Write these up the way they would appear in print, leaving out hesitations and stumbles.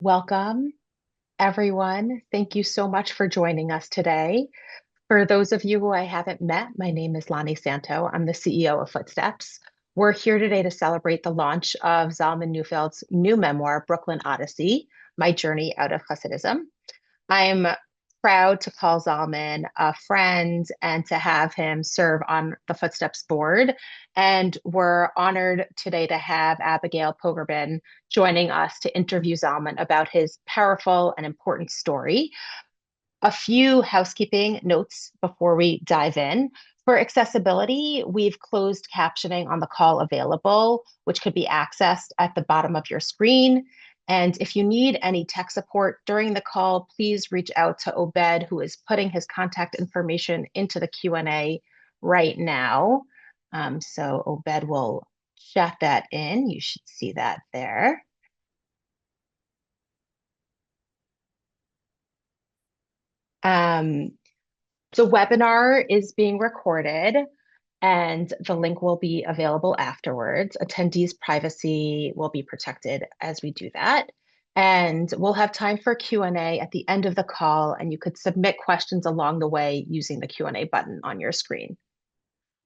Welcome, everyone. Thank you so much for joining us today. For those of you who I haven't met, my name is Lonnie Santo. I'm the CEO of Footsteps. We're here today to celebrate the launch of Zalman Newfield's new memoir, Brooklyn Odyssey, My Journey Out of Hasidism. I'm proud to call Zalman a friend and to have him serve on the Footsteps board. And we're honored today to have Abigail Pogrebin joining us to interview Zalman about his powerful and important story. A few housekeeping notes before we dive in. For accessibility, we've closed captioning on the call available, which could be accessed at the bottom of your screen. And if you need any tech support during the call, please reach out to Obed, who is putting his contact information into the Q&A right now. So Obed will chat that in. You should see that there. Um, the webinar is being recorded and the link will be available afterwards. Attendees' privacy will be protected as we do that. And we'll have time for Q&A at the end of the call, and you could submit questions along the way using the Q&A button on your screen.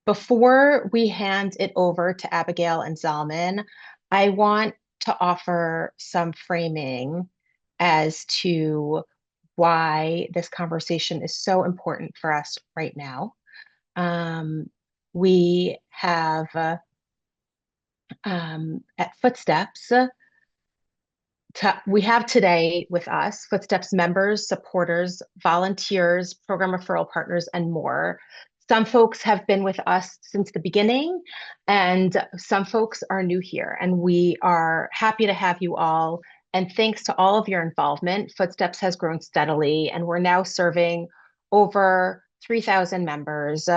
Before we hand it over to Abigail and Zalman, I want to offer some framing as to why this conversation is so important for us right now. Um, we have at Footsteps, we have today with us Footsteps members, supporters, volunteers, program referral partners, and more. Some folks have been with us since the beginning, and some folks are new here. And we are happy to have you all. And thanks to all of your involvement, Footsteps has grown steadily, and we're now serving over 3,000 members.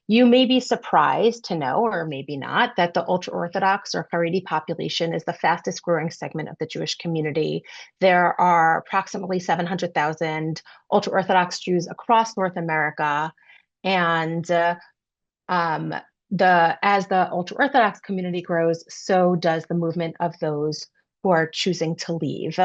You may be surprised to know, or maybe not, that the ultra-Orthodox or Haredi population is the fastest growing segment of the Jewish community. There are approximately 700,000 ultra-Orthodox Jews across North America. And um, as the ultra-Orthodox community grows, so does the movement of those who are choosing to leave.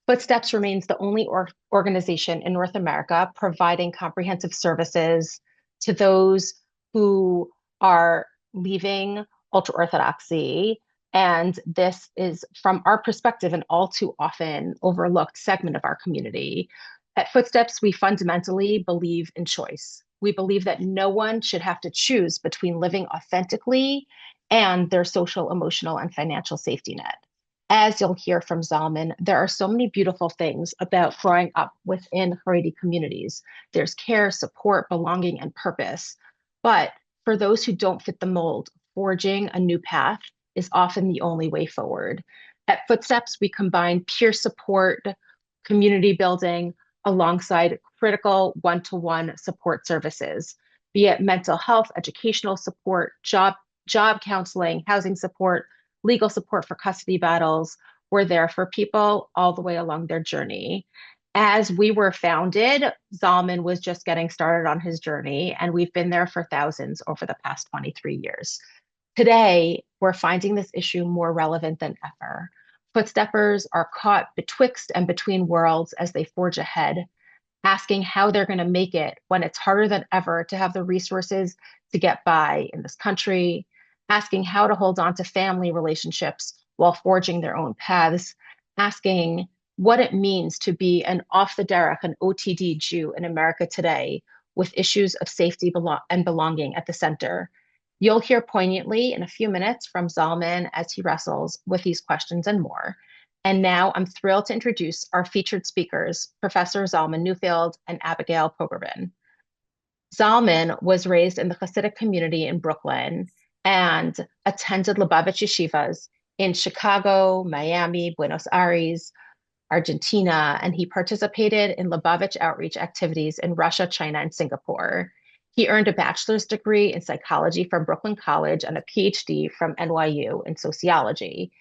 Footsteps remains the only organization in North America providing comprehensive services to those who are leaving ultra-Orthodoxy. And this is, from our perspective, an all too often overlooked segment of our community. At Footsteps, we fundamentally believe in choice. We believe that no one should have to choose between living authentically and their social, emotional, and financial safety net. As you'll hear from Zalman, there are so many beautiful things about growing up within Haredi communities. There's care, support, belonging, and purpose. But for those who don't fit the mold, forging a new path is often the only way forward. At Footsteps, we combine peer support, community building, alongside critical one-to-one support services, be it mental health, educational support, job counseling, housing support, legal support for custody battles. We're there for people all the way along their journey. As we were founded, Zalman was just getting started on his journey, and we've been there for thousands over the past 23 years. Today, we're finding this issue more relevant than ever. Footsteppers are caught betwixt and between worlds as they forge ahead, asking how they're going to make it when it's harder than ever to have the resources to get by in this country, asking how to hold on to family relationships while forging their own paths, asking what it means to be an off the derech, an OTD Jew in America today, with issues of safety and belonging at the center. You'll hear poignantly in a few minutes from Zalman as he wrestles with these questions and more. And now I'm thrilled to introduce our featured speakers, Professor Zalman Newfield and Abigail Pogrebin. Zalman was raised in the Hasidic community in Brooklyn and attended Lubavitch yeshivas in Chicago, Miami, Buenos Aires, Argentina, and he participated in Lubavitch outreach activities in Russia, China, and Singapore. He earned a bachelor's degree in psychology from Brooklyn College and a PhD from NYU in sociology.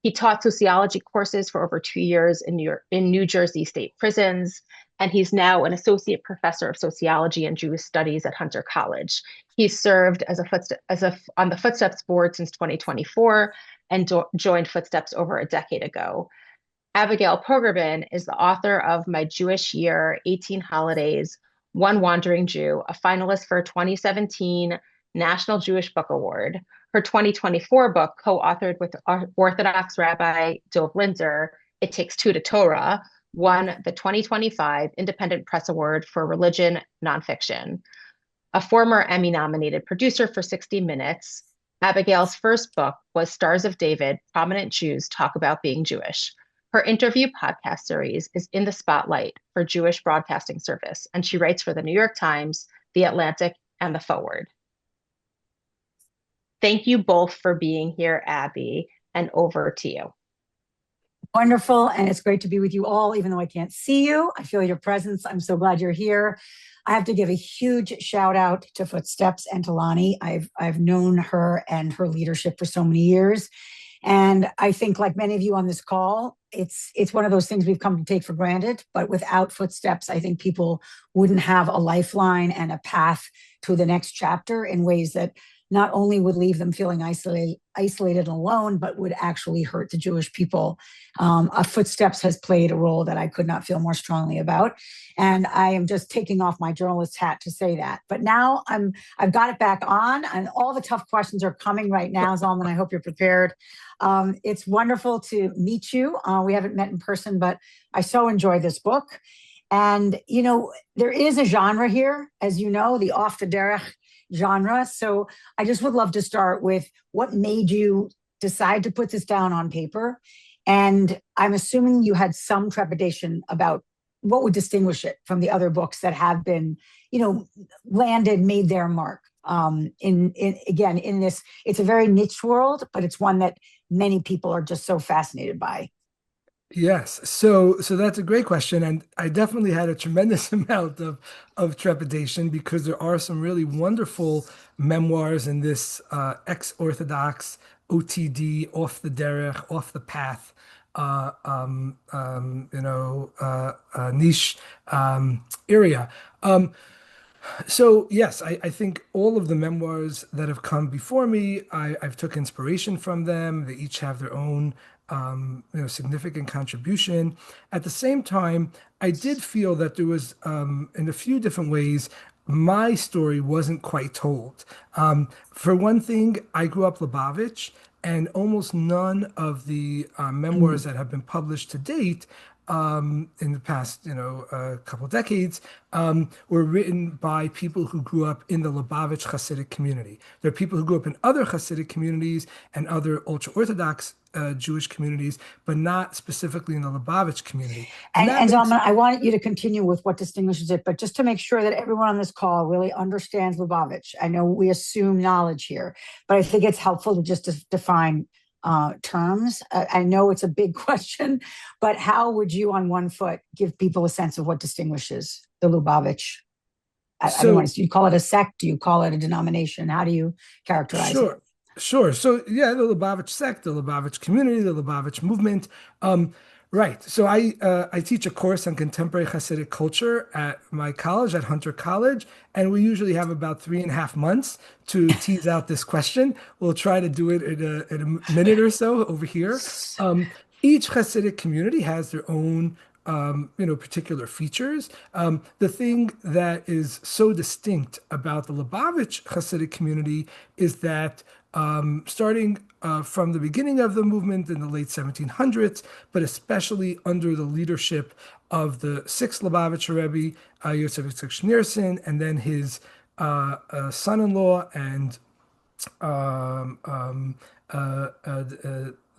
He taught sociology courses for over 2 years in New Jersey state prisons, and he's now an associate professor of sociology and Jewish studies at Hunter College. He's served on the Footsteps board since 2024 and joined Footsteps over a decade ago. Abigail Pogrebin is the author of My Jewish Year, 18 Holidays, One Wandering Jew, a finalist for 2017 National Jewish Book Award. Her 2024 book, co-authored with Orthodox Rabbi Dov Linzer, It Takes Two to Torah, won the 2025 Independent Press Award for Religion Nonfiction. A former Emmy-nominated producer for 60 Minutes, Abigail's first book was Stars of David, Prominent Jews Talk About Being Jewish. Her interview podcast series is In the Spotlight for Jewish Broadcasting Service, and she writes for the New York Times, The Atlantic, and The Forward. Thank you both for being here, Abby, and over to you. Wonderful. And it's great to be with you all, even though I can't see you. I feel your presence. I'm so glad you're here. I have to give a huge shout out to Footsteps and to Lonnie. I've known her and her leadership for so many years. And I think, like many of you on this call, it's one of those things we've come to take for granted. But without Footsteps, I think people wouldn't have a lifeline and a path to the next chapter in ways that not only would leave them feeling isolated and alone, but would actually hurt the Jewish people. Footsteps has played a role that I could not feel more strongly about. And I am just taking off my journalist hat to say that. But now I've got it back on, and all the tough questions are coming right now, Zalman. I hope you're prepared. It's wonderful to meet you. We haven't met in person, but I so enjoy this book. And, there is a genre here, as you know, the off the derech genre. So I just would love to start with what made you decide to put this down on paper. And I'm assuming you had some trepidation about what would distinguish it from the other books that have been, landed, made their mark. In this, it's a very niche world, but it's one that many people are just so fascinated by. Yes, so that's a great question, and I definitely had a tremendous amount of trepidation because there are some really wonderful memoirs in this ex-Orthodox OTD, off the derech, off the path, niche area. So yes, I think all of the memoirs that have come before me, I've took inspiration from them. They each have their own, significant contribution. At the same time, I did feel that there was, in a few different ways, my story wasn't quite told. For one thing, I grew up Lubavitch, and almost none of the memoirs that have been published to date in the past, couple decades, were written by people who grew up in the Lubavitch Hasidic community. There are people who grew up in other Hasidic communities and other ultra-Orthodox Jewish communities, but not specifically in the Lubavitch community. And Zalman, I want you to continue with what distinguishes it, but just to make sure that everyone on this call really understands Lubavitch. I know we assume knowledge here, but I think it's helpful to just define terms. I know it's a big question, but how would you, on one foot, give people a sense of what distinguishes the Lubavitch? I don't want to. Do you call it a sect? Do you call it a denomination? How do you characterize it? Sure. So yeah, the Lubavitch sect, the Lubavitch community, the Lubavitch movement. Right. So I teach a course on contemporary Hasidic culture at my college, at Hunter College, and we usually have about 3.5 months to tease out this question. We'll try to do it in a minute or so over here. Each Hasidic community has their own particular features. The thing that is so distinct about the Lubavitch Hasidic community is that starting from the beginning of the movement in the late 1700s, but especially under the leadership of the sixth Lubavitcher Rebbe, Yosef Yitzchak Schneerson, and then his son-in-law and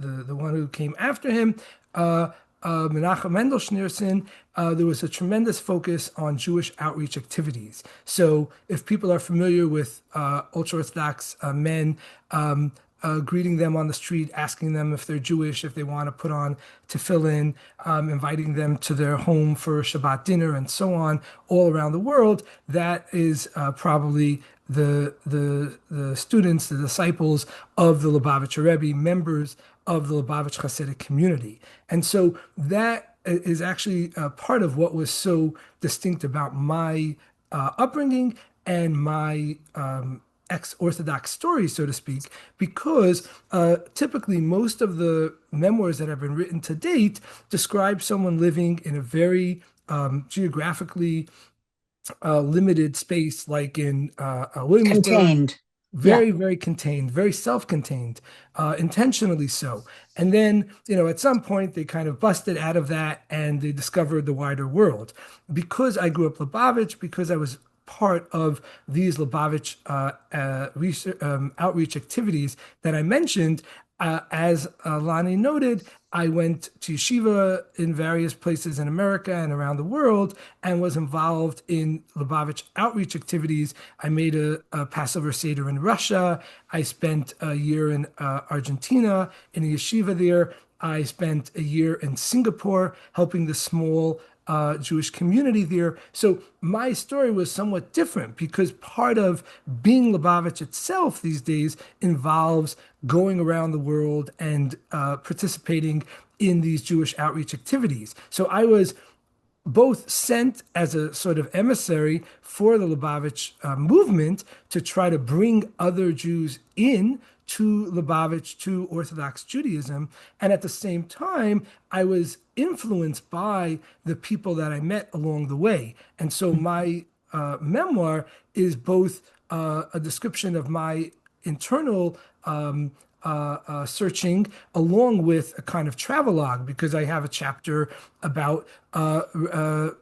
the one who came after him, Menachem Mendel Schneerson, there was a tremendous focus on Jewish outreach activities. So if people are familiar with ultra-Orthodox men, greeting them on the street, asking them if they're Jewish, if they want to put on tefillin, inviting them to their home for Shabbat dinner, and so on, all around the world, that is probably the students, the disciples of the Lubavitcher Rebbe, members of the Lubavitch Hasidic community. And so that is actually part of what was so distinct about my upbringing and my ex-Orthodox story, so to speak, because typically most of the memoirs that have been written to date describe someone living in a very geographically limited space, like in Williamsburg, Contained. Yeah. very, very contained, very self-contained, intentionally so. And then, at some point they kind of busted out of that and they discovered the wider world. Because I grew up Lubavitch, because I was part of these Lubavitch research, outreach activities that I mentioned, as Lonnie noted, I went to yeshiva in various places in America and around the world and was involved in Lubavitch outreach activities. I made a Passover Seder in Russia. I spent a year in Argentina in a yeshiva there. I spent a year in Singapore helping the small Jewish community there. So my story was somewhat different because part of being Lubavitch itself these days involves going around the world and participating in these Jewish outreach activities. So I was both sent as a sort of emissary for the Lubavitch movement to try to bring other Jews in to Lubavitch, to Orthodox Judaism. And at the same time, I was influenced by the people that I met along the way. And so my memoir is both a description of my internal searching, along with a kind of travelogue, because I have a chapter about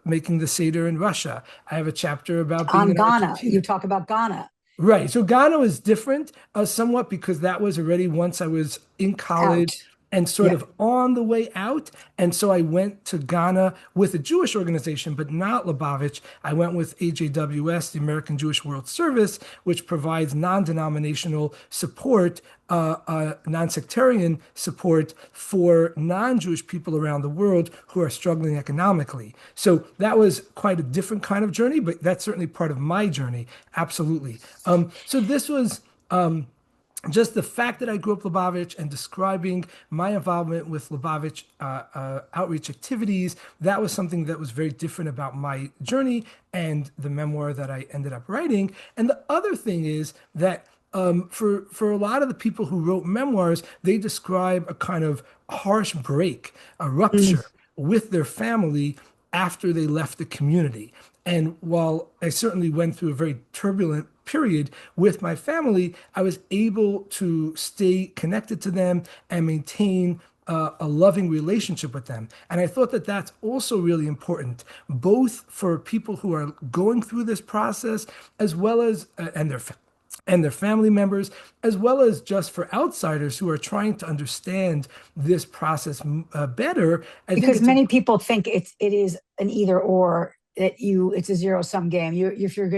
making the Seder in Russia. I have a chapter about being On in Ghana. Argentina. You talk about Ghana. Right. So Ghana was different somewhat because that was already once I was in college Out. and sort Yeah. of on the way out. And so I went to Ghana with a Jewish organization, but not Lubavitch. I went with AJWS, the American Jewish World Service, which provides non-denominational support, non-sectarian support for non-Jewish people around the world who are struggling economically. So that was quite a different kind of journey, but that's certainly part of my journey. Absolutely. So this was just the fact that I grew up Lubavitch and describing my involvement with Lubavitch outreach activities. That was something that was very different about my journey and the memoir that I ended up writing. And the other thing is that for a lot of the people who wrote memoirs, they describe a kind of harsh break, a Mm. rupture with their family after they left the community. And while I certainly went through a very turbulent period with my family, I was able to stay connected to them and maintain a loving relationship with them. And I thought that that's also really important, both for people who are going through this process, as well as and their family members, as well as just for outsiders who are trying to understand this process better. I think Because it's many people think it is an either or, it's a zero sum game. If you're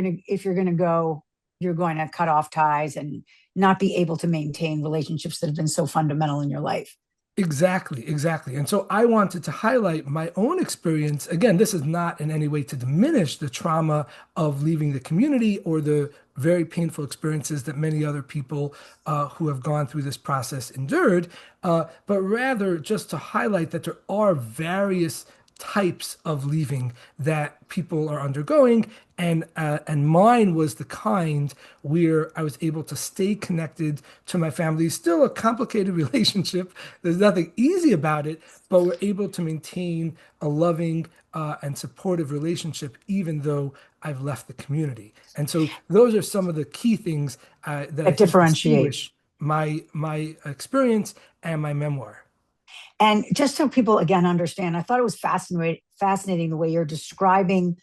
gonna go, you're going to cut off ties and not be able to maintain relationships that have been so fundamental in your life. exactly, exactly. And so I wanted to highlight my own experience. Again, this is not in any way to diminish the trauma of leaving the community or the very painful experiences that many other people who have gone through this process endured, but rather just to highlight that there are various types of leaving that people are undergoing, and mine was the kind where I was able to stay connected to my family. Still a complicated relationship. There's nothing easy about it, but we're able to maintain a loving and supportive relationship, even though I've left the community. And so those are some of the key things that I That think differentiate. distinguish my experience and my memoir. And just so people again understand, I thought it was fascinating the way you're describing.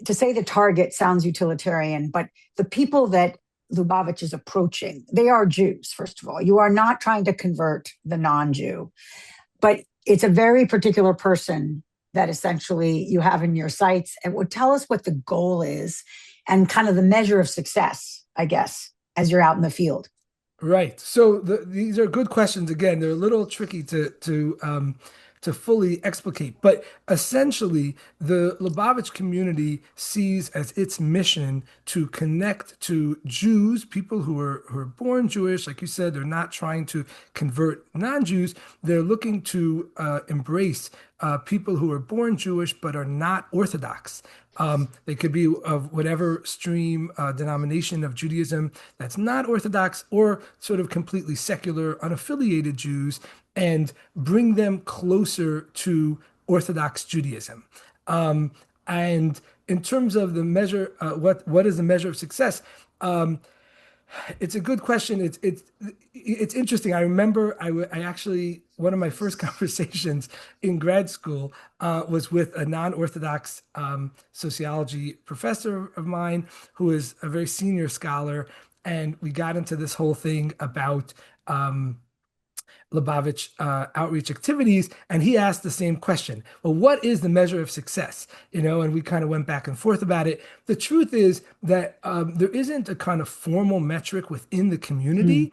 To say the target sounds utilitarian, but the people that Lubavitch is approaching, they are Jews, first of all. You are not trying to convert the non-Jew, but it's a very particular person that essentially you have in your sights, and would tell us what the goal is and kind of the measure of success, I guess, as you're out in the field. Right. So these are good questions. Again, they're a little tricky to fully explicate, but essentially, the Lubavitch community sees as its mission to connect to Jews, people who are born Jewish. Like you said, they're not trying to convert non-Jews. They're looking to embrace people who are born Jewish but are not Orthodox. They could be of whatever stream, denomination of Judaism that's not Orthodox, or sort of completely secular, unaffiliated Jews, and bring them closer to Orthodox Judaism. Um, and in terms of the measure, what is the measure of success? It's a good question. It's interesting. I remember I actually, one of my first conversations in grad school was with a non-Orthodox sociology professor of mine who is a very senior scholar, and we got into this whole thing about Lubavitch outreach activities, and he asked the same question. Well, what is the measure of success? And we kind of went back and forth about it. The truth is that there isn't a kind of formal metric within the Mm, community.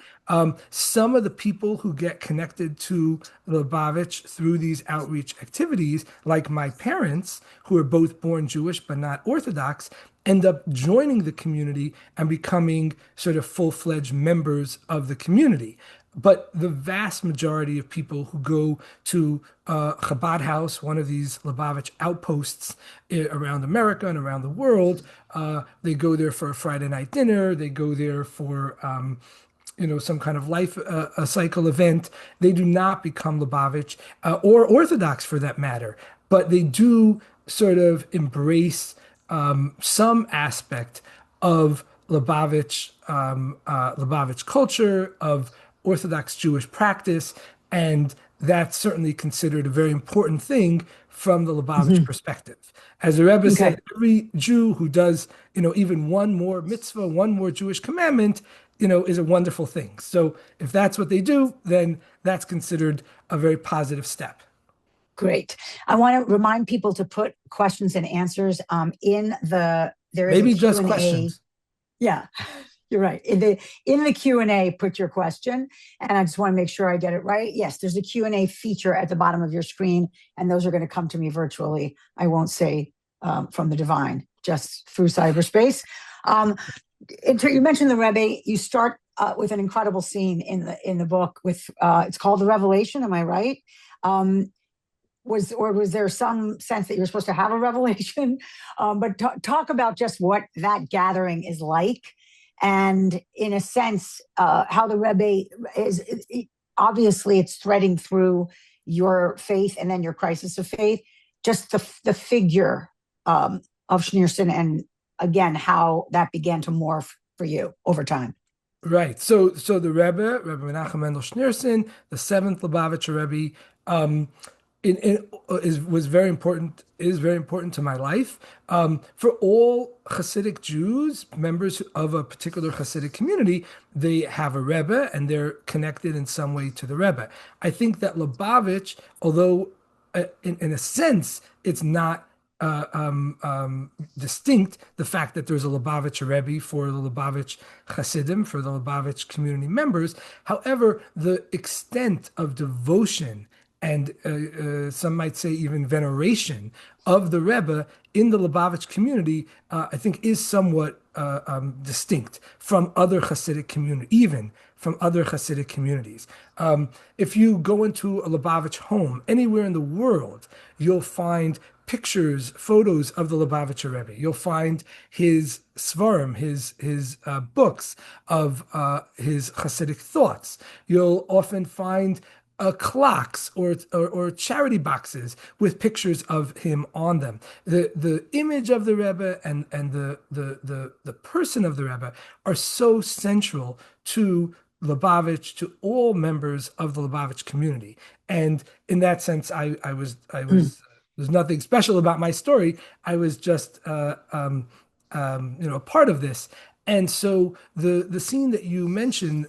Some of the people who get connected to Lubavitch through these outreach activities, like my parents, who are both born Jewish but not Orthodox, end up joining the community and becoming sort of full-fledged members of the community. But the vast majority of people who go to Chabad House, one of these Lubavitch outposts around America and around the world, they go there for a Friday night dinner. They go there for some kind of life a cycle event. They do not become Lubavitch or Orthodox for that matter, but they do sort of embrace some aspect of Lubavitch culture, of Orthodox Jewish practice, and that's certainly considered a very important thing from the Lubavitch mhm. perspective. As the Rebbe Okay, said, every Jew who does, even one more mitzvah, one more Jewish commandment, is a wonderful thing. So if that's what they do, then that's considered a very positive step. great. I want to remind people to put questions and answers there is a Maybe Q just and A. questions. Yeah, you're right. In the Q&A, put your question, and I just want to make sure I get it right. Yes, there's a Q&A feature at the bottom of your screen, and those are going to come to me virtually. I won't say from the divine, just through cyberspace. Um, you mentioned the Rebbe. You start with an incredible scene in the book with it's called the Revelation. Am I right? Um, was there some sense that you're supposed to have a revelation? But talk about just what that gathering is like, and in a sense, how the Rebbe obviously it's threading through your faith and then your crisis of faith. Just the figure of Schneerson, and again how that began to morph for you over time. Right. So the Rebbe Menachem Mendel Schneerson, the seventh Lubavitcher Rebbe, was very important. Is very important to my life. For all Hasidic Jews, members of a particular Hasidic community, they have a Rebbe and they're connected in some way to the Rebbe. I think that Lubavitch, although in a sense it's not distinct, the fact that there's a Lubavitch Rebbe for the Lubavitch Hasidim, for the Lubavitch community members. However, the extent of devotion and some might say even veneration of the Rebbe in the Lubavitch community, I think is somewhat distinct from other Hasidic community, even from other Hasidic communities. If you go into a Lubavitch home anywhere in the world, you'll find pictures, photos of the Lubavitcher Rebbe. You'll find his svarim, his books of his Hasidic thoughts. You'll often find clocks or charity boxes with pictures of him on them. The image of the Rebbe and the person of the Rebbe are so central to Lubavitch, to all members of the Lubavitch community. And in that sense, Mm, there's nothing special about my story. I was just a part of this. And so the scene that you mentioned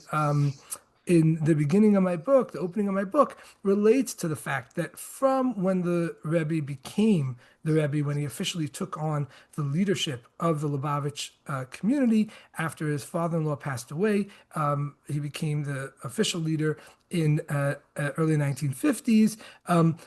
in the beginning of my book, the opening of my book, relates to the fact that from when the Rebbe became the Rebbe, when he officially took on the leadership of the Lubavitch community after his father-in-law passed away, he became the official leader, in early 1950s.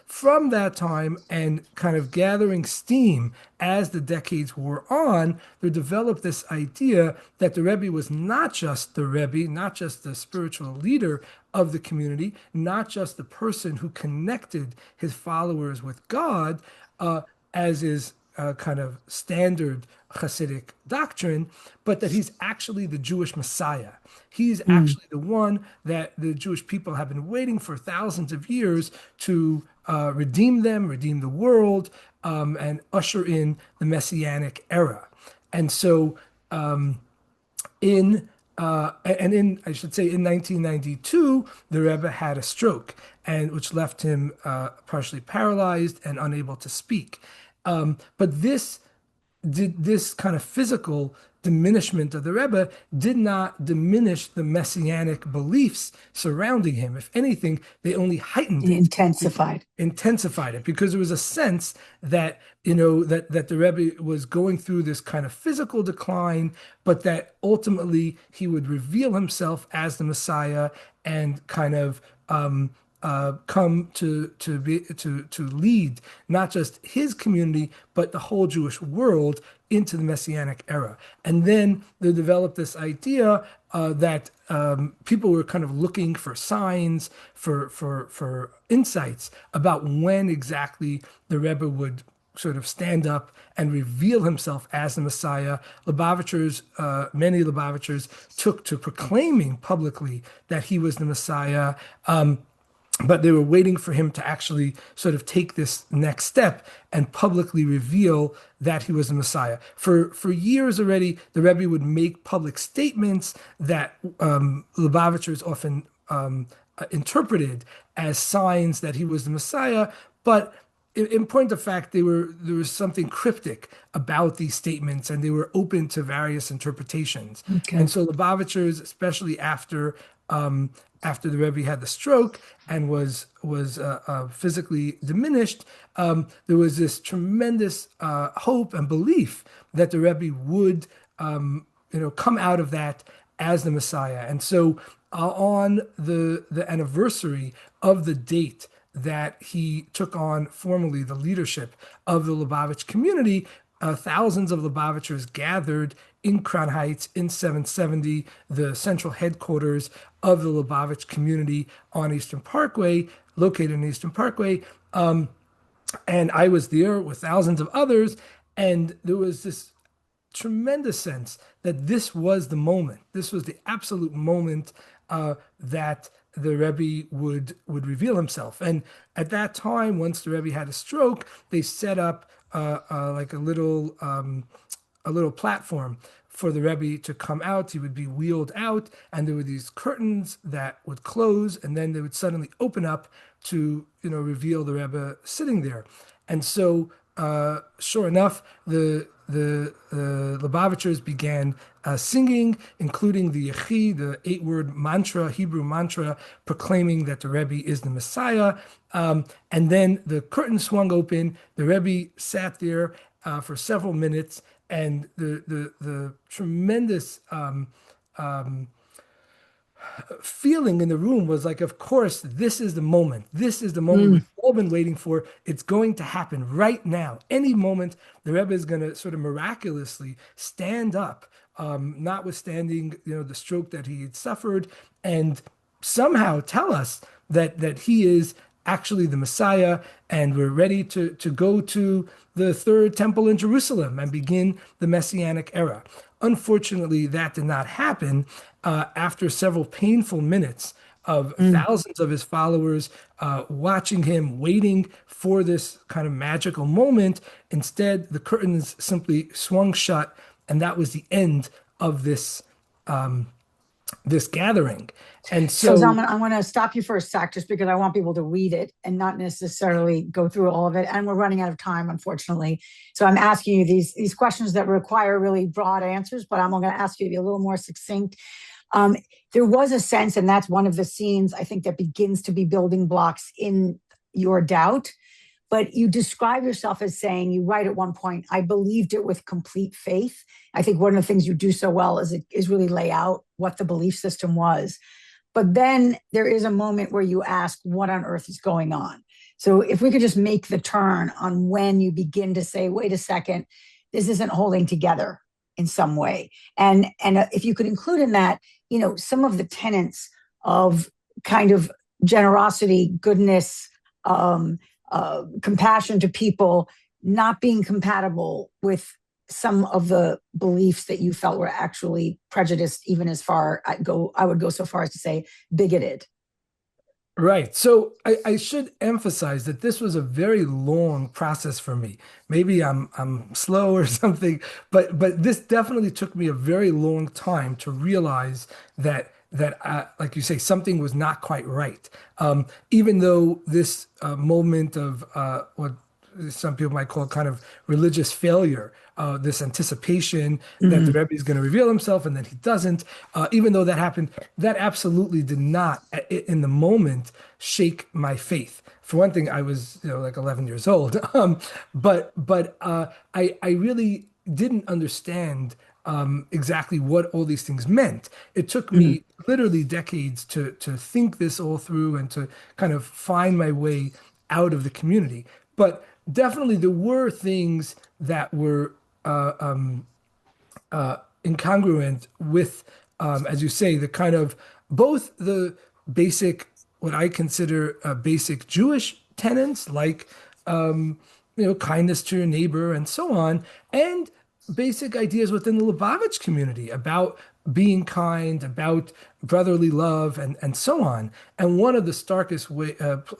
From that time and kind of gathering steam as the decades wore on, there developed this idea that the Rebbe was not just the Rebbe, not just the spiritual leader of the community, not just the person who connected his followers with God, as is kind of standard Hasidic doctrine, but that he's actually the Jewish Messiah. He's actually the one that the Jewish people have been waiting for thousands of years to redeem them, redeem the world, and usher in the Messianic era. And so, I should say in 1992, the Rebbe had a stroke, and which left him partially paralyzed and unable to speak. But this kind of physical diminishment of the Rebbe did not diminish the messianic beliefs surrounding him. If anything, they only heightened it, intensified it, because there was a sense that that the Rebbe was going through this kind of physical decline, but that ultimately he would reveal himself as the Messiah and kind of come to lead not just his community but the whole Jewish world into the Messianic era. And then they developed this idea that people were kind of looking for signs, for insights about when exactly the Rebbe would sort of stand up and reveal himself as the Messiah. Many Lubavitchers took to proclaiming publicly that he was the Messiah. But they were waiting for him to actually sort of take this next step and publicly reveal that he was the Messiah. For years already, the Rebbe would make public statements that Lubavitchers often interpreted as signs that he was the Messiah, but in point of fact, there was something cryptic about these statements, and they were open to various interpretations. Okay. And so Lubavitchers, especially after the Rebbe had the stroke and was physically diminished, there was this tremendous hope and belief that the Rebbe would come out of that as the Messiah. And so on the anniversary of the date that he took on formally the leadership of the Lubavitch community, thousands of Lubavitchers gathered in Crown Heights in 770, the central headquarters of the Lubavitch community on Eastern Parkway, located in Eastern Parkway. And I was there with thousands of others, and there was this tremendous sense that this was the moment. This was the absolute moment that the Rebbe would reveal himself. And at that time, once the Rebbe had a stroke, they set up like a little platform for the Rebbe to come out. He would be wheeled out, and there were these curtains that would close, and then they would suddenly open up to reveal the Rebbe sitting there. And so, sure enough, the Lubavitchers began singing, including the Yechi, the 8-word mantra, Hebrew mantra, proclaiming that the Rebbe is the Messiah. And then the curtain swung open. The Rebbe sat there for several minutes, and the tremendous feeling in the room was like, of course, this is the moment. This is the moment we've all been waiting for. It's going to happen right now. Any moment, the Rebbe is going to sort of miraculously stand up, notwithstanding the stroke that he had suffered, and somehow tell us that he is actually the Messiah, and we're ready to go to the third temple in Jerusalem and begin the Messianic era. Unfortunately, that did not happen. After several painful minutes of thousands of his followers watching him, waiting for this kind of magical moment, instead, the curtains simply swung shut, and that was the end of this gathering. And so Zalman, I want to stop you for a sec, just because I want people to read it and not necessarily go through all of it. And we're running out of time, unfortunately. So I'm asking you these questions that require really broad answers, but I'm going to ask you to be a little more succinct. There was a sense, and that's one of the scenes I think that begins to be building blocks in your doubt. But you describe yourself as saying, you write at one point, I believed it with complete faith. I think one of the things you do so well is really lay out what the belief system was. But then there is a moment where you ask, what on earth is going on? So if we could just make the turn on when you begin to say, wait a second, this isn't holding together in some way. And if you could include in that, some of the tenets of kind of generosity, goodness, compassion to people, not being compatible with some of the beliefs that you felt were actually prejudiced, even as far I would go so far as to say bigoted. Right. So I should emphasize that this was a very long process for me. Maybe I'm slow or something, but this definitely took me a very long time to realize that like you say, something was not quite right. Even though this moment of what some people might call kind of religious failure, this anticipation that the Mm-hmm. Rebbe is going to reveal himself and then he doesn't. Even though that happened, that absolutely did not, in the moment, shake my faith. For one thing, I was, like 11 years old, but I really didn't understand exactly what all these things meant. It took Mm-hmm. me literally decades to think this all through and to kind of find my way out of the community. But definitely there were things that were incongruent with, as you say, the kind of both the basic, what I consider basic Jewish tenets, like kindness to your neighbor and so on, and basic ideas within the Lubavitch community about being kind, about brotherly love, and so on. And one of the starkest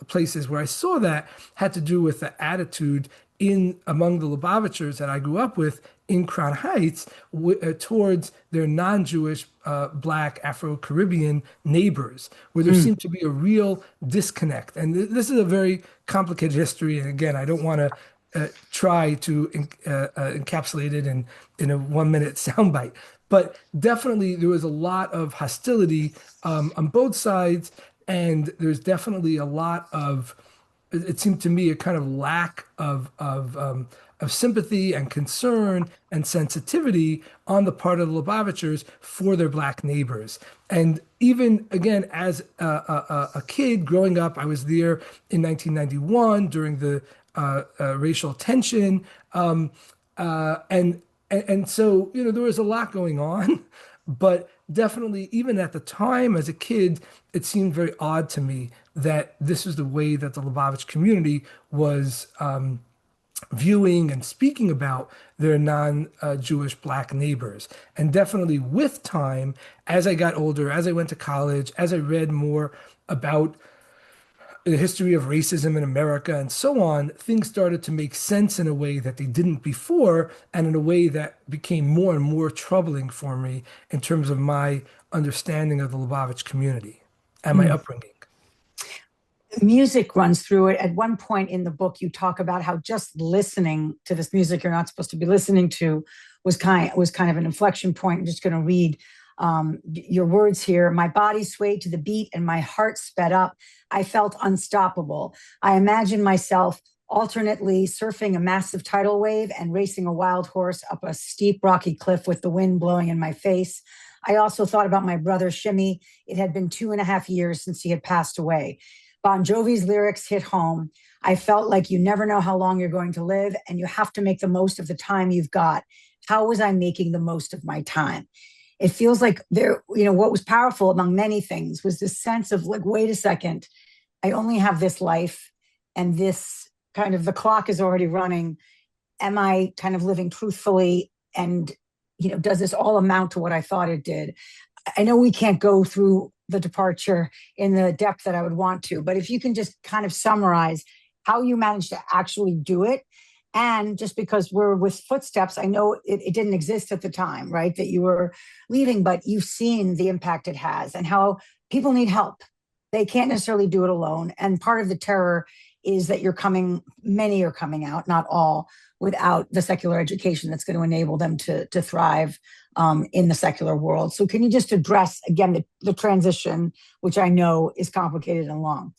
places where I saw that had to do with the attitude in among the Lubavitchers that I grew up with in Crown Heights towards their non-Jewish, Black, Afro-Caribbean neighbors, where there seemed to be a real disconnect. And this is a very complicated history. And again, I don't want to try to encapsulate it in a 1 minute soundbite. But definitely there was a lot of hostility on both sides, and there's definitely a lot of it seemed to me a kind of lack of sympathy and concern and sensitivity on the part of the Lubavitchers for their black neighbors. And even again, as a kid growing up, I was there in 1991 during the racial tension, and so there was a lot going on, but definitely even at the time as a kid, it seemed very odd to me that this was the way that the Lubavitch community was viewing and speaking about their non-Jewish Black neighbors. And definitely with time, as I got older, as I went to college, as I read more about the history of racism in America and so on, things started to make sense in a way that they didn't before, and in a way that became more and more troubling for me in terms of my understanding of the Lubavitch community and my upbringing. Music runs through it. At one point in the book, you talk about how just listening to this music you're not supposed to be listening to was kind of an inflection point. I'm just going to read your words here. My body swayed to the beat and my heart sped up. I felt unstoppable. I imagined myself alternately surfing a massive tidal wave and racing a wild horse up a steep rocky cliff with the wind blowing in my face. I also thought about my brother Shimmy. It had been 2.5 years since he had passed away. Bon Jovi's lyrics hit home. I felt like you never know how long you're going to live, and you have to make the most of the time you've got. How was I making the most of my time? It feels like what was powerful among many things was this sense of like, wait a second, I only have this life, and this kind of the clock is already running. Am I kind of living truthfully? And, does this all amount to what I thought it did? I know we can't go through the departure in the depth that I would want to, but if you can just kind of summarize how you managed to actually do it. And just because we're with footsteps, I know it didn't exist at the time, right? That you were leaving, but you've seen the impact it has and how people need help. They can't necessarily do it alone. And part of the terror is that many are coming out, not all, without the secular education that's going to enable them to thrive in the secular world. So can you just address again the transition, which I know is complicated and long?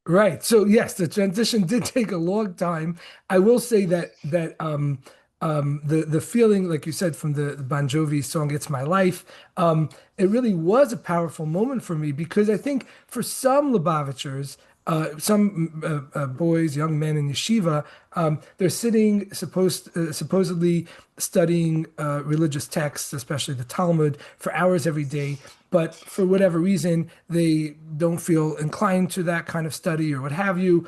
Right. So yes, the transition did take a long time. I will say that the feeling, like you said, from the Bon Jovi song "It's My Life," it really was a powerful moment for me because I think for some Lubavitchers, some boys, young men in yeshiva, they're sitting supposedly studying religious texts, especially the Talmud, for hours every day. But for whatever reason, they don't feel inclined to that kind of study or what have you.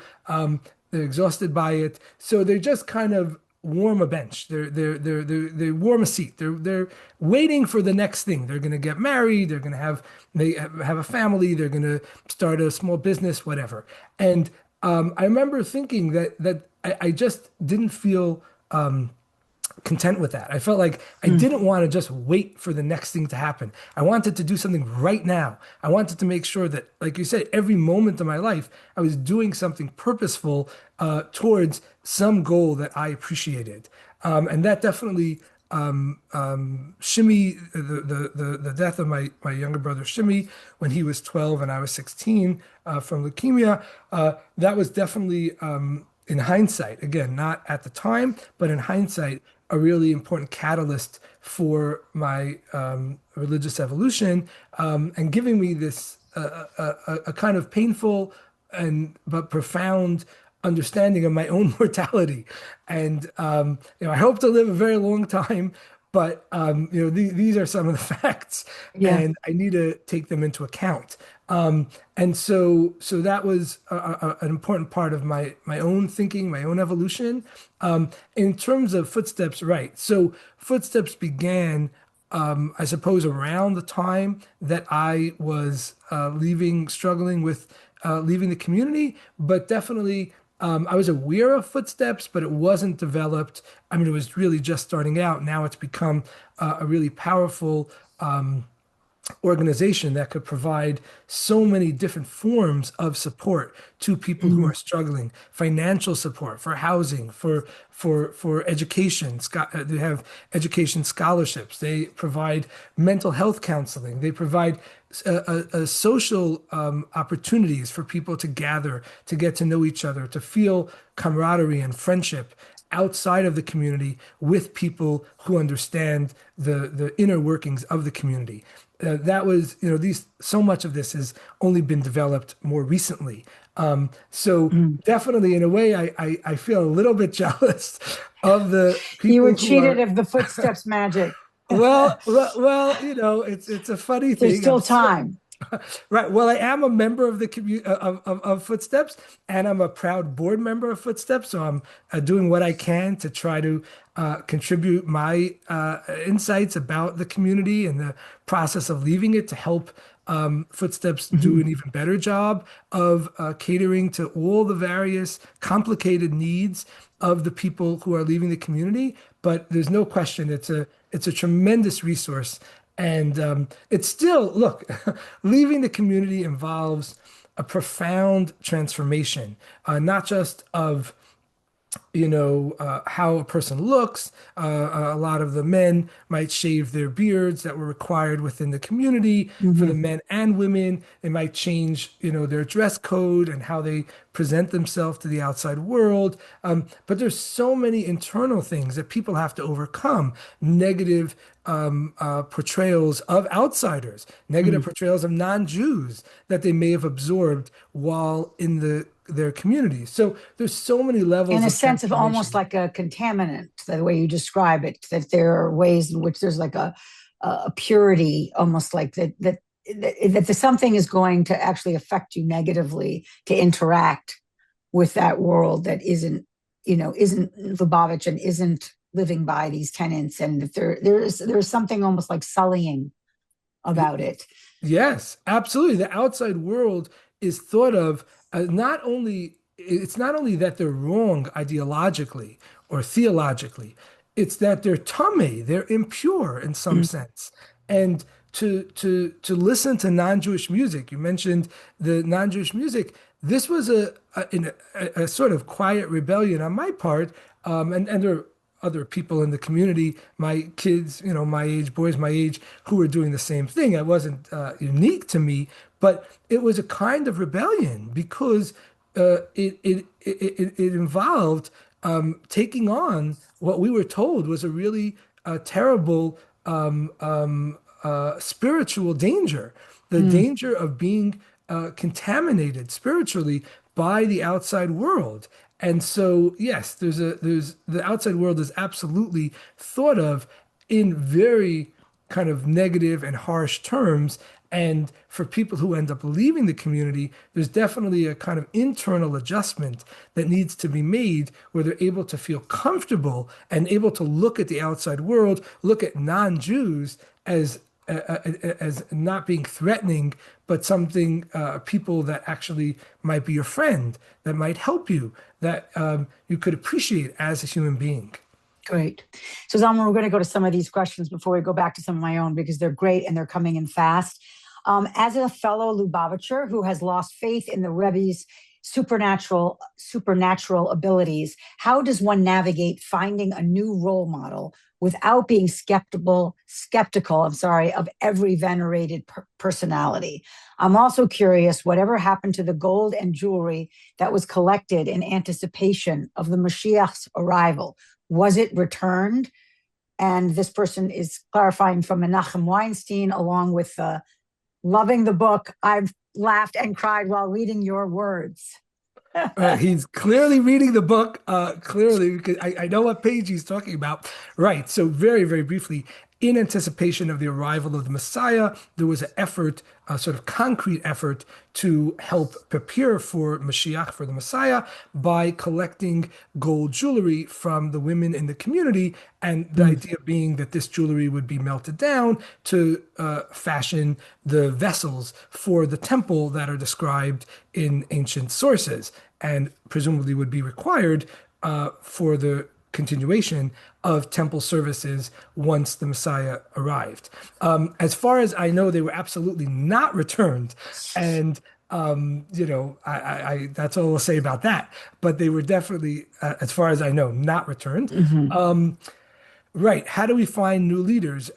They're exhausted by it, so they just kind of warm a bench. They warm a seat. They're waiting for the next thing. They're going to get married. They're going to have a family. They're going to start a small business, whatever. And I remember thinking that I just didn't feel content with that. I felt like I Mm. didn't want to just wait for the next thing to happen. I wanted to do something right now. I wanted to make sure that, like you said, every moment of my life, I was doing something purposeful towards some goal that I appreciated. And that definitely Shimmy, the death of my younger brother Shimmy when he was 12 and I was 16 from leukemia, that was definitely in hindsight, again, not at the time, but in hindsight, a really important catalyst for my religious evolution, and giving me this a kind of painful and but profound understanding of my own mortality. And I hope to live a very long time, but these are some of the facts, Yeah. and I need to take them into account. And so that was an important part of my own thinking, my own evolution. In terms of footsteps, right? So footsteps began, I suppose, around the time that I was struggling with leaving the community, but definitely. I was aware of footsteps, but it wasn't developed. I mean, it was really just starting out. Now it's become a really powerful organization that could provide so many different forms of support to people who Mhm. are struggling, financial support for housing, for education. They have education scholarships. They provide mental health counseling. They provide social opportunities for people to gather, to get to know each other, to feel camaraderie and friendship outside of the community with people who understand the inner workings of the community. That was, these so much of this has only been developed more recently. So Mm. definitely, in a way, I feel a little bit jealous of the You were people who cheated are of the footsteps magic. it's a funny There's thing. still time. Right. Well, I am a member of the of Footsteps, and I'm a proud board member of Footsteps. So I'm doing what I can to try to contribute my insights about the community and the process of leaving it to help Footsteps do Mhm. an even better job of catering to all the various complicated needs of the people who are leaving the community. But there's no question it's a tremendous resource. And it's still, look, leaving the community involves a profound transformation, not just of how a person looks. A lot of the men might shave their beards that were required within the community for the Mhm. men and women. They might change, their dress code and how they present themselves to the outside world. But there's so many internal things that people have to overcome. Negative portrayals of outsiders, negative Mhm. portrayals of non-Jews that they may have absorbed while in their communities. So there's so many In levels a of sense of almost transformation. like a contaminant, the way you describe it, that there are ways in which there's like a purity, almost like that something is going to actually affect you negatively to interact with that world that isn't Lubavitch and isn't living by these tenets, and that there's something almost like sullying about it. Yes, absolutely. The outside world is thought of as it's not only that they're wrong ideologically or theologically, it's that they're tame, they're impure in some Mm. sense. And to listen to non-Jewish music, you mentioned the non-Jewish music. This was a sort of quiet rebellion on my part, and there other people in the community, my kids, my age, boys my age, who were doing the same thing. It wasn't unique to me, but it was a kind of rebellion because it involved taking on what we were told was a really terrible spiritual danger, the Mm, danger of being contaminated spiritually by the outside world. And so, yes, there's the outside world is absolutely thought of in very kind of negative and harsh terms. And for people who end up leaving the community, there's definitely a kind of internal adjustment that needs to be made where they're able to feel comfortable and able to look at the outside world, look at non-Jews as not being threatening, but something people that actually might be your friend, that might help you, that you could appreciate as a human being. great. So, Zalman, we're going to go to some of these questions before we go back to some of my own because they're great and they're coming in fast. As a fellow Lubavitcher who has lost faith in the Rebbe's supernatural abilities, how does one navigate finding a new role model without being skeptical, I'm sorry, of every venerated personality? I'm also curious, whatever happened to the gold and jewelry that was collected in anticipation of the Mashiach's arrival? Was it returned? And this person is clarifying from Menachem Weinstein, along with loving the book. I've laughed and cried while reading your words. He's clearly reading the book, clearly, because I know what page he's talking about. Right. So, very, very briefly, in anticipation of the arrival of the Messiah, there was an effort, a sort of concrete effort to help prepare for Mashiach, for the Messiah, by collecting gold jewelry from the women in the community. And the Mm, idea being that this jewelry would be melted down to fashion the vessels for the temple that are described in ancient sources and presumably would be required for the continuation of temple services once the Messiah arrived. As far as I know, they were absolutely not returned, and that's all I'll say about that. But they were definitely, as far as I know, not returned. mhm. Right. How do we find new leaders,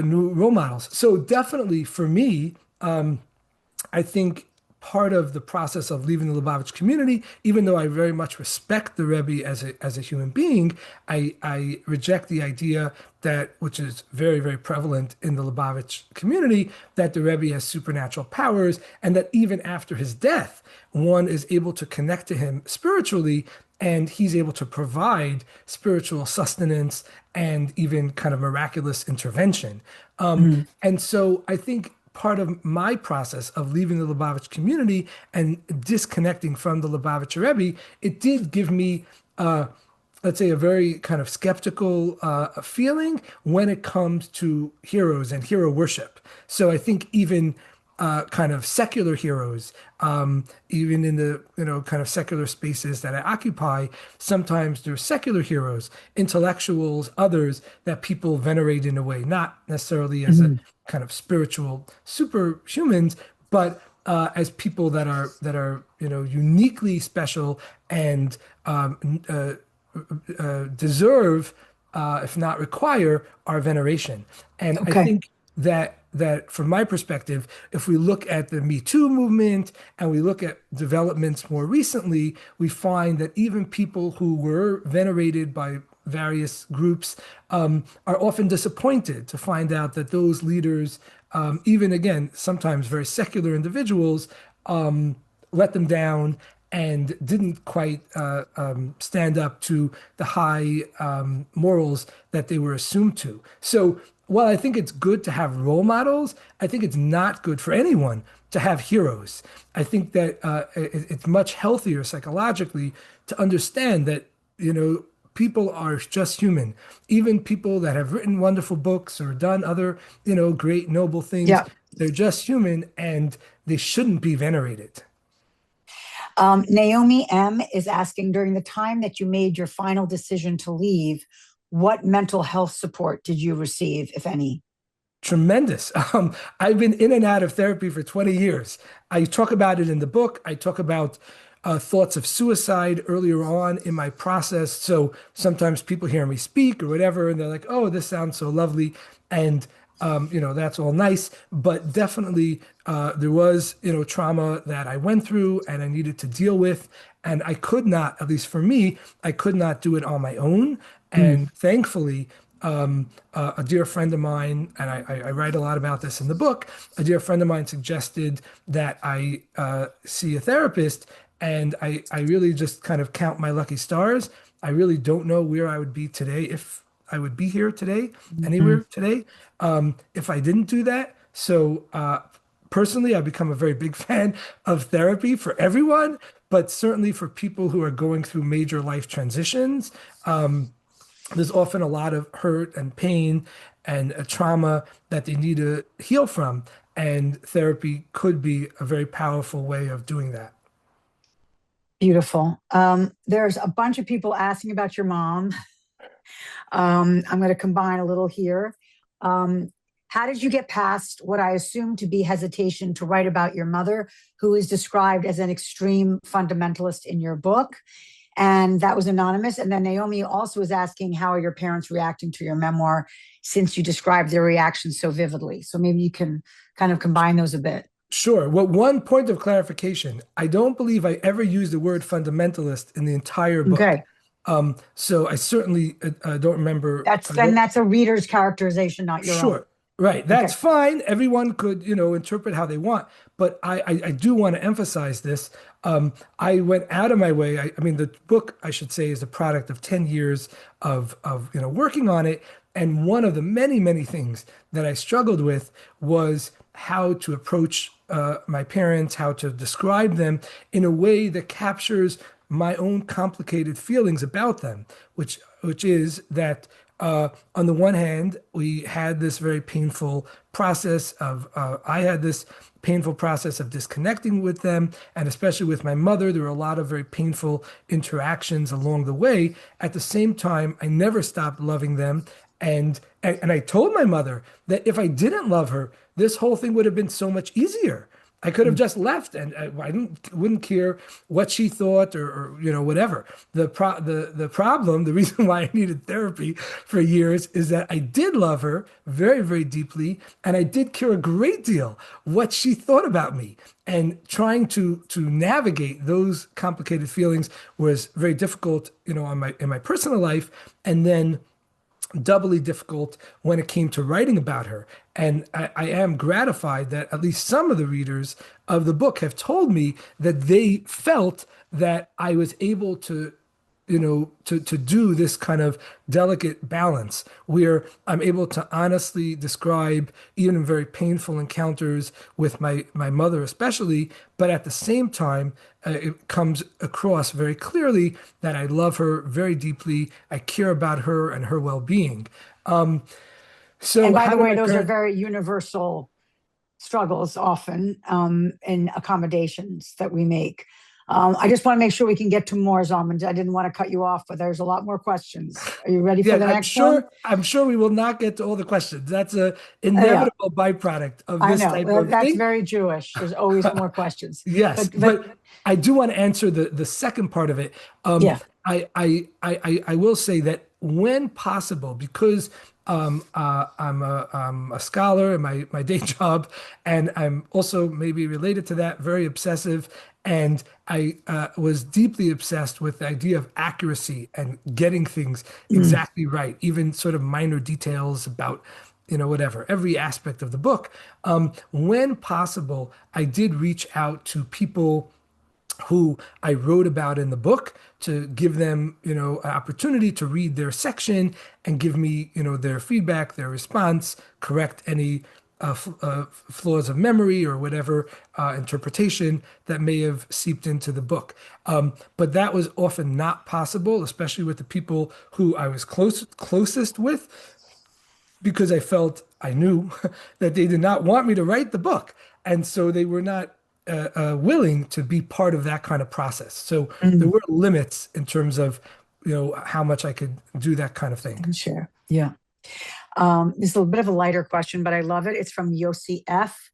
new role models? So definitely for me, I think part of the process of leaving the Lubavitch community, even though I very much respect the Rebbe as a human being, I reject the idea that, which is very, very prevalent in the Lubavitch community, that the Rebbe has supernatural powers, and that even after his death, one is able to connect to him spiritually, and he's able to provide spiritual sustenance and even kind of miraculous intervention. Mm, And so I think part of my process of leaving the Lubavitch community and disconnecting from the Lubavitch Rebbe, it did give me, let's say, a very kind of skeptical feeling when it comes to heroes and hero worship. So I think even kind of secular heroes, even in the kind of secular spaces that I occupy, sometimes there's secular heroes, intellectuals, others that people venerate in a way, not necessarily as a mhm. kind of spiritual superhumans, but as people that are uniquely special and deserve, if not require, our veneration. And I Okay. think that from my perspective, if we look at the Me Too movement and we look at developments more recently, we find that even people who were venerated by various groups are often disappointed to find out that those leaders, even again, sometimes very secular individuals, let them down and didn't quite stand up to the high morals that they were assumed to. So while I think it's good to have role models, I think it's not good for anyone to have heroes. I think that it's much healthier psychologically to understand that, people are just human. Even people that have written wonderful books or done other, great, noble things, Yeah. they're just human and they shouldn't be venerated. Naomi M is asking, during the time that you made your final decision to leave, what mental health support did you receive, if any? Tremendous. I've been in and out of therapy for 20 years. I talk about it in the book. I talk about thoughts of suicide earlier on in my process. So sometimes people hear me speak or whatever, and they're like, oh, this sounds so lovely. And, that's all nice. But definitely, there was, trauma that I went through and I needed to deal with. And I could not, at least for me, I could not do it on my own. And thankfully, a dear friend of mine, and I write a lot about this in the book, a dear friend of mine suggested that I see a therapist, and I really just kind of count my lucky stars. I really don't know where I would be today if I would be here today, Mm-hmm. anywhere today, if I didn't do that. So, personally, I've become a very big fan of therapy for everyone, but certainly for people who are going through major life transitions. There's often a lot of hurt and pain and a trauma that they need to heal from. And therapy could be a very powerful way of doing that. Beautiful. There's a bunch of people asking about your mom. I'm going to combine a little here. Um, how did you get past what I assume to be hesitation to write about your mother, who is described as an extreme fundamentalist in your book? And that was anonymous. And then Naomi also was asking, how are your parents reacting to your memoir since you described their reactions so vividly? So maybe you can kind of combine those a bit. Sure. Well, one point of clarification, I don't believe I ever used the word fundamentalist in the entire book. Okay. So I certainly don't remember. That's a reader's characterization, not your own. Sure. Right. That's Okay. fine. Everyone could, interpret how they want. But I do want to emphasize this. I went out of my way. I mean, the book, I should say, is a product of 10 years of working on it. And one of the many, many things that I struggled with was how to approach my parents, how to describe them in a way that captures my own complicated feelings about them, which is that on the one hand, we had this very painful process of I had this painful process of disconnecting with them, and especially with my mother, there were a lot of very painful interactions along the way. At the same time, I never stopped loving them, and I told my mother that if I didn't love her, this whole thing would have been so much easier. I could have just left, and wouldn't care what she thought or whatever. The problem, the reason why I needed therapy for years is that I did love her very, very deeply, and I did care a great deal what she thought about me. And trying to navigate those complicated feelings was very difficult, in my personal life, and then doubly difficult when it came to writing about her. And I am gratified that at least some of the readers of the book have told me that they felt that I was able to, to do this kind of delicate balance where I'm able to honestly describe even in very painful encounters with my mother, especially, but at the same time, it comes across very clearly that I love her very deeply. I care about her and her well-being. And So by how the do way, my those are parents? very universal struggles often in accommodations that we make. I just want to make sure we can get to more, Zalman. I didn't want to cut you off, but there's a lot more questions. Are you ready for Yeah, the I'm next one? sure. I'm sure we will not get to all the questions. That's a Yeah, inevitable byproduct of I this know. type of That's thing. very Jewish. There's always more questions. Yes, But but I do want to answer the second part of it. yeah. I will say that when possible, because I'm a scholar in my day job, and I'm also maybe related to that, very obsessive, and I was deeply obsessed with the idea of accuracy and getting things Mm, exactly right, even sort of minor details about whatever, every aspect of the book. When possible, I did reach out to people who I wrote about in the book to give them, an opportunity to read their section and give me, their feedback, their response, correct any flaws of memory or whatever interpretation that may have seeped into the book. But that was often not possible, especially with the people who I was closest with, because I knew that they did not want me to write the book. And so they were not willing to be part of that kind of process. So there mm, were limits in terms of, how much I could do that kind of thing. and share. Yeah. This is a bit of a lighter question, but I love it. It's from Yossi F.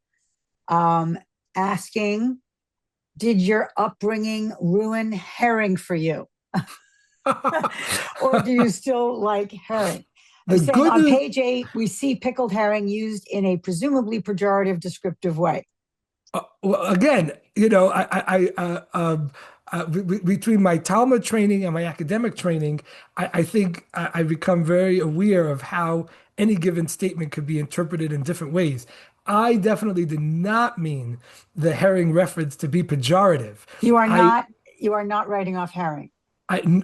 Um, asking, did your upbringing ruin herring for you? Or do you still like herring? The They're saying good on news, page 8, we see pickled herring used in a presumably pejorative descriptive way. well, again, between my Talmud training and my academic training, I think I become very aware of how any given statement could be interpreted in different ways. I definitely did not mean the herring reference to be pejorative. You are I not, you are not writing off herring.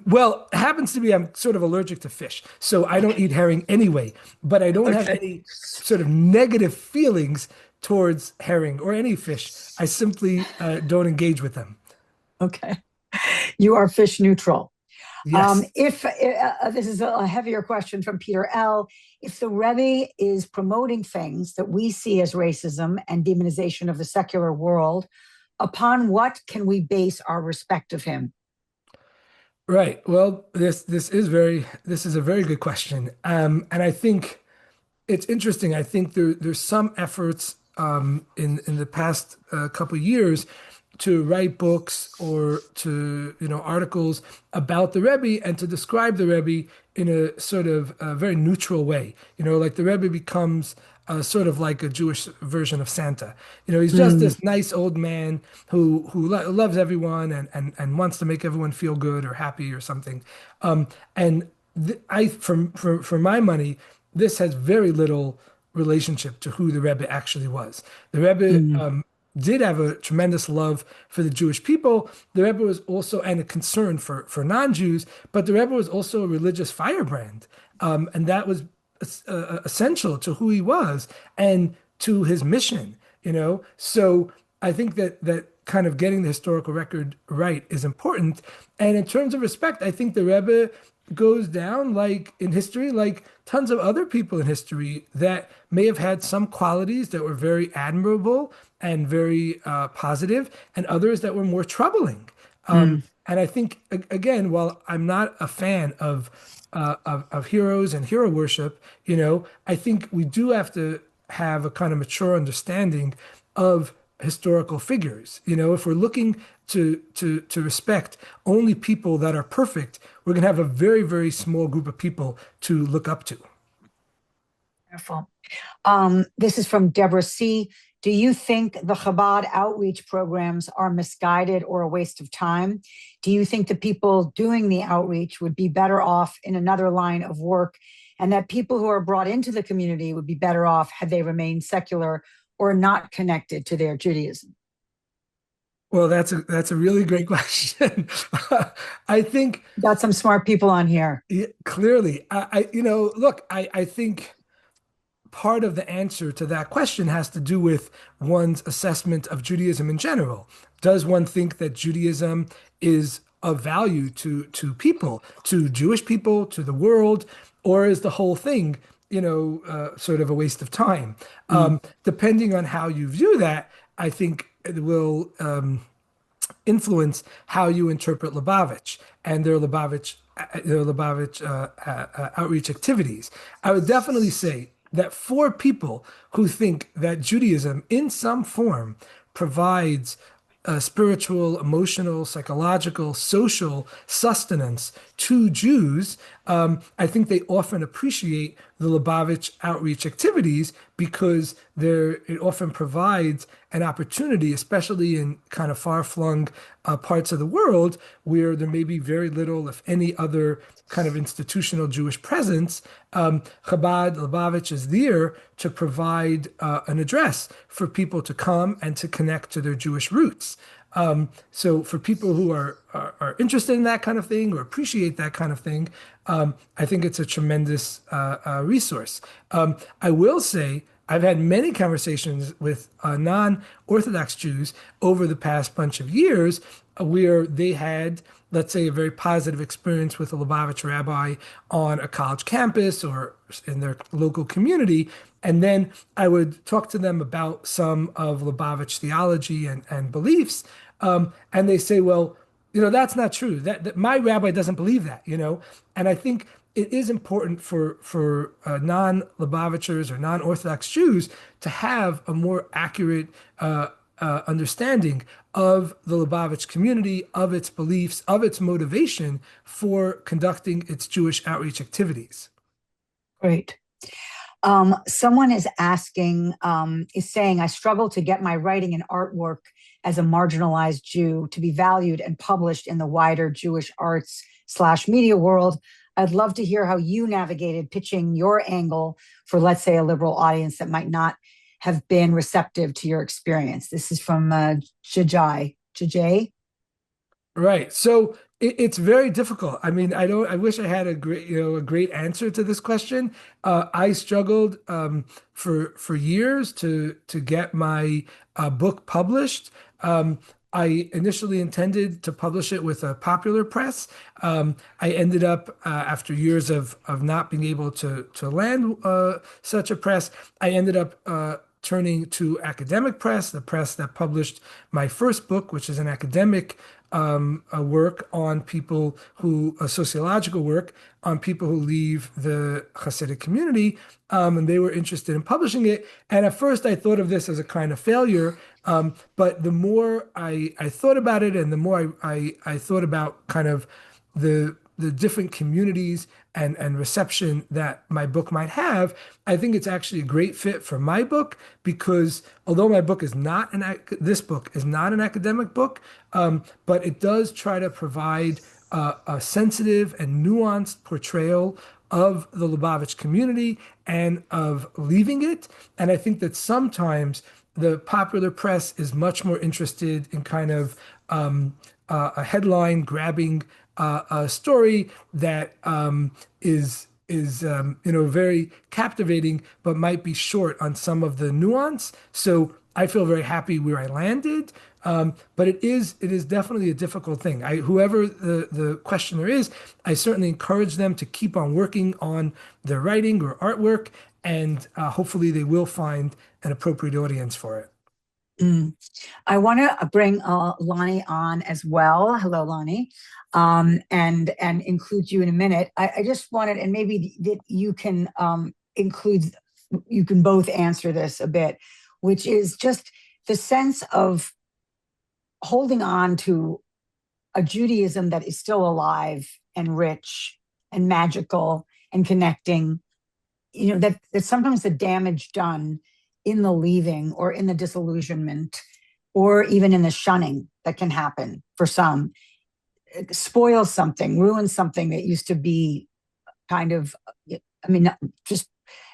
well, it happens to be I'm sort of allergic to fish, so I don't Okay. eat herring anyway, but I don't have Okay. any sort of negative feelings towards herring or any fish. I simply don't engage with them. Okay. You are fish neutral. Yes. If This is a heavier question from Peter L. If the Rebbe is promoting things that we see as racism and demonization of the secular world, upon what can we base our respect of him? Right. Well, this is a very good question. And I think it's interesting. I think there's some efforts in the past couple of years to write books or to articles about the Rebbe and to describe the Rebbe in a sort of very neutral way. Like the Rebbe becomes sort of like a Jewish version of Santa. He's just Mm, this nice old man who loves everyone and wants to make everyone feel good or happy or something. And I, for my money, this has very little relationship to who the Rebbe actually was. The Rebbe mm, did have a tremendous love for the Jewish people. The Rebbe was also, and a concern for non-Jews, but the Rebbe was also a religious firebrand. And that was essential to who he was and to his mission. So I think that kind of getting the historical record right is important. And in terms of respect, I think the Rebbe goes down like in history, like tons of other people in history that may have had some qualities that were very admirable and very positive, and others that were more troubling. mm. And I think again, while I'm not a fan of heroes and hero worship, I think we do have to have a kind of mature understanding of historical figures. If we're looking to respect only people that are perfect, we're going to have a very, very small group of people to look up to. Wonderful. This is from Deborah C. Do you think the Chabad outreach programs are misguided or a waste of time? Do you think the people doing the outreach would be better off in another line of work, and that people who are brought into the community would be better off had they remained secular or not connected to their Judaism? Well, that's a really great question. I think Got some smart people on here. clearly, look, I think part of the answer to that question has to do with one's assessment of Judaism in general. Does one think that Judaism is of value to people, to Jewish people, to the world, or is the whole thing, sort of a waste of time? Mm, Depending on how you view that, I think it will influence how you interpret Lubavitch and their Lubavitch outreach activities. I would definitely say that for people who think that Judaism in some form provides spiritual, emotional, psychological, social sustenance to Jews, I think they often appreciate the Lubavitch outreach activities because it often provides an opportunity, especially in kind of far-flung parts of the world where there may be very little, if any, other kind of institutional Jewish presence. Chabad Lubavitch is there to provide an address for people to come and to connect to their Jewish roots. So for people who are interested in that kind of thing or appreciate that kind of thing, I think it's a tremendous resource. I will say I've had many conversations with non-Orthodox Jews over the past bunch of years where they had, let's say, a very positive experience with a Lubavitch rabbi on a college campus or in their local community. And then I would talk to them about some of Lubavitch theology and beliefs. And they say, well, that's not true. That my rabbi doesn't believe that. And I think it is important for non-Lubavitchers or non-Orthodox Jews to have a more accurate understanding of the Lubavitch community, of its beliefs, of its motivation for conducting its Jewish outreach activities. Great. Someone is saying, I struggle to get my writing and artwork as a marginalized Jew to be valued and published in the wider Jewish arts slash media world. I'd love to hear how you navigated pitching your angle for, let's say, a liberal audience that might not have been receptive to your experience. This is from Jajai. Jajai? Right. So it's very difficult. I mean, I wish I had a great, a great answer to this question. I struggled for years to get my book published. I initially intended to publish it with a popular press. I ended up, after years of not being able to land such a press, I ended up turning to academic press, the press that published my first book, which is an academic a work on people a sociological work on people who leave the Hasidic community, and they were interested in publishing it. And at first, I thought of this as a kind of failure, but the more I thought about it, and the more I thought about kind of the different communities and reception that my book might have, I think it's actually a great fit for my book because although my book is not this book is not an academic book, but it does try to provide a sensitive and nuanced portrayal of the Lubavitch community and of leaving it. And I think that sometimes the popular press is much more interested in kind of a headline grabbing a story that is very captivating, but might be short on some of the nuance. So I feel very happy where I landed. But it is definitely a difficult thing. Whoever the questioner is, I certainly encourage them to keep on working on their writing or artwork, and hopefully they will find an appropriate audience for it. Mm. I want to bring Lonnie on as well. Hello, Lonnie, and include you in a minute. I just wanted, and maybe that you can include, you can both answer this a bit, which is just the sense of holding on to a Judaism that is still alive and rich and magical and connecting. That sometimes the damage done in the leaving or in the disillusionment or even in the shunning that can happen for some spoils something, ruins something that used to be kind of, I mean,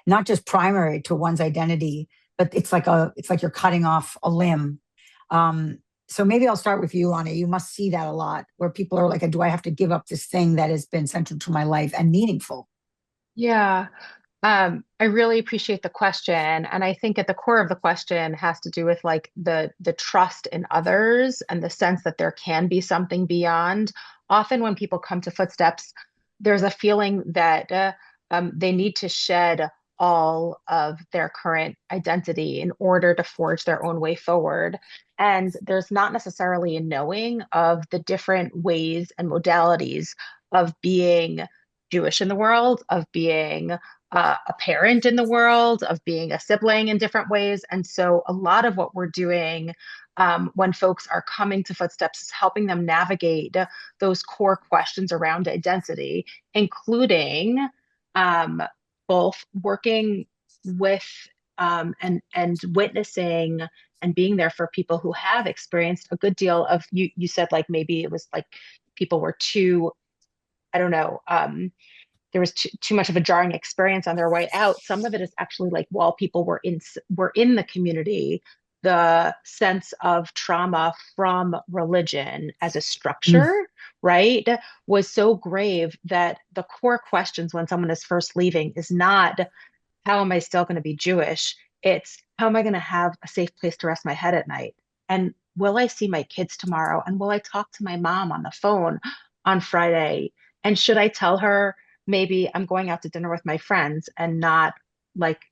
not just primary to one's identity, but it's like you're cutting off a limb. So maybe I'll start with you, Lonnie. You must see that a lot where people are like, do I have to give up this thing that has been central to my life and meaningful? Yeah. I really appreciate the question. And I think at the core of the question has to do with like the trust in others and the sense that there can be something beyond. Often when people come to Footsteps, there's a feeling that they need to shed all of their current identity in order to forge their own way forward. And there's not necessarily a knowing of the different ways and modalities of being Jewish in the world, of being a parent in the world, of being a sibling in different ways. And so a lot of what we're doing when folks are coming to Footsteps is helping them navigate those core questions around identity, including both working with and witnessing and being there for people who have experienced a good deal of you said like maybe it was like people were too, I don't know, there was too much of a jarring experience on their way out. Some of it is actually like while people were in the community, the sense of trauma from religion as a Mm. structure, right, was so grave that the core questions when someone is first leaving is not how am I still going to be Jewish? It's how am I going to have a safe place to rest my head at night? And will I see my kids tomorrow? And will I talk to my mom on the phone on Friday? And should I tell her maybe I'm going out to dinner with my friends and not like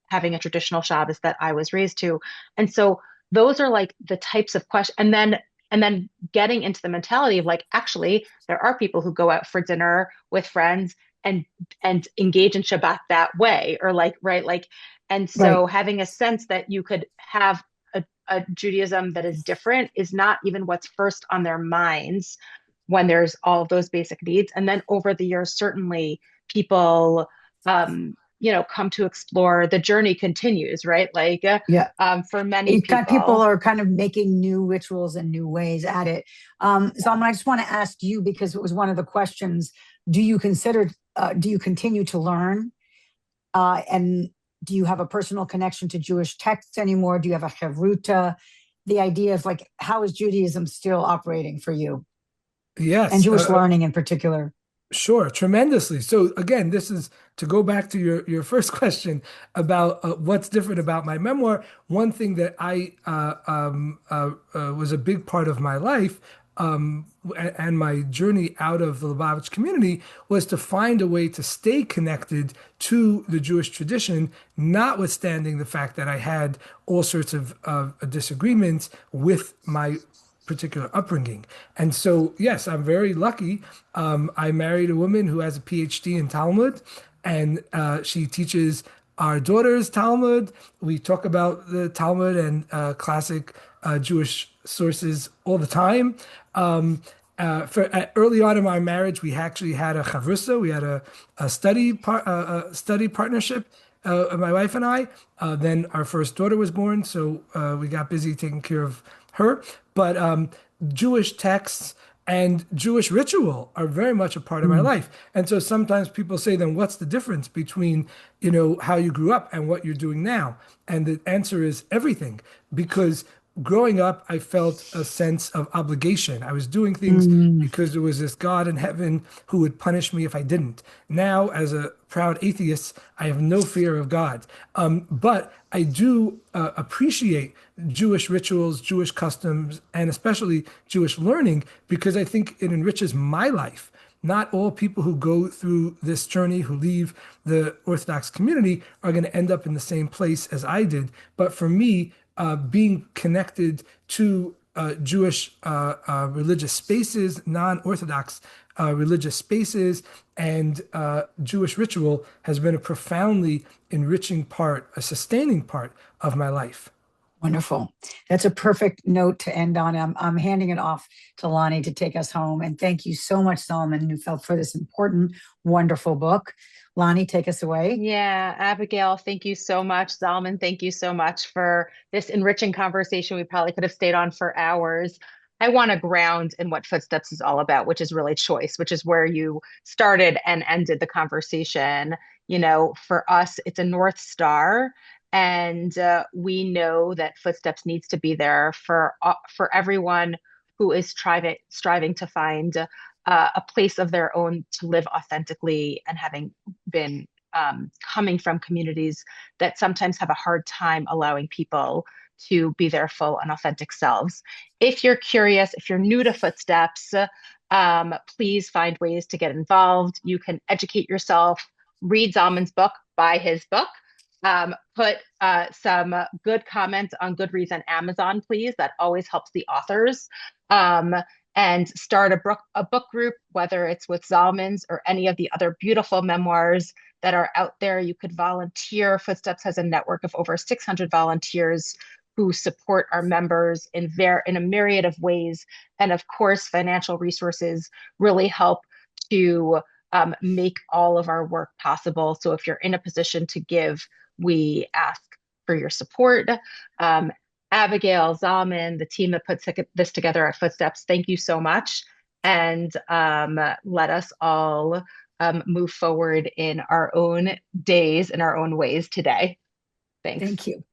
having a traditional Shabbos that I was raised to? And so those are like the types of questions. And then getting into the mentality of like, actually, there are people who go out for dinner with friends and engage in Shabbat that way, or like, right, like, and Right. so having a sense that you could have a Judaism that is different is not even what's first on their minds when there's all of those basic needs. And then over the years, certainly people come to explore, the journey continues, right? Like Yeah. for many It kind people people. are kind of making new rituals and new ways at it. Yeah. Zalman, I just want to ask you because it was one of the questions. Do you continue to learn? And do you have a personal connection to Jewish texts anymore? Do you have a Chavruta? The idea of like, how is Judaism still operating for you and Yes, Jewish learning in particular? sure, tremendously. So again, this is to go back to your first question about what's different about my memoir. One thing that I was a big part of my life and my journey out of the Lubavitch community was to find a way to stay connected to the Jewish tradition, notwithstanding the fact that I had all sorts of disagreements with my particular upbringing. And so, yes, I'm very lucky. I married a woman who has a PhD in Talmud, and she teaches our daughters Talmud. We talk about the Talmud and classic Jewish sources all the time. Early on in our marriage, we actually had a chavrusa. We had a study partnership. My wife and I. Then our first daughter was born, so we got busy taking care of her. But Jewish texts and Jewish ritual are very much a part of my Mm, life. And so sometimes people say, then what's the difference between, how you grew up and what you're doing now? And the answer is everything, because growing up, I felt a sense of obligation. I was doing things mm, because there was this God in heaven who would punish me if I didn't. Now, as a proud atheist, I have no fear of God. But I do appreciate Jewish rituals, Jewish customs, and especially Jewish learning because I think it enriches my life. Not all people who go through this journey, who leave the Orthodox community, are going to end up in the same place as I did. But for me, being connected to Jewish religious spaces, non-Orthodox religious spaces, and Jewish ritual has been a profoundly enriching part, a sustaining part of my life. wonderful. That's a perfect note to end on. I'm handing it off to Lonnie to take us home. And thank you so much, Zalman Newfield, for this important, wonderful book. Lonnie, take us away. Yeah, Abigail, thank you so much. Zalman, thank you so much for this enriching conversation. We probably could have stayed on for hours. I want to ground in what Footsteps is all about, which is really choice, which is where you started and ended the conversation. For us, it's a North Star, and we know that Footsteps needs to be there for everyone who is striving to find a place of their own to live authentically and having been coming from communities that sometimes have a hard time allowing people to be their full and authentic selves. If you're curious, if you're new to Footsteps, please find ways to get involved. You can educate yourself, read Zalman's book, buy his book. Put some good comments on Goodreads and Amazon, please. That always helps the authors. Um, and start a book group, whether it's with Zalman's or any of the other beautiful memoirs that are out there. You could volunteer. Footsteps has a network of over 600 volunteers who support our members in a myriad of ways. And of course, financial resources really help to make all of our work possible. So if you're in a position to give, we ask for your support. Um, Abigail, Zalman, the team that puts this together at Footsteps, thank you so much. And let us all move forward in our own days, in our own ways today. Thanks. Thank you.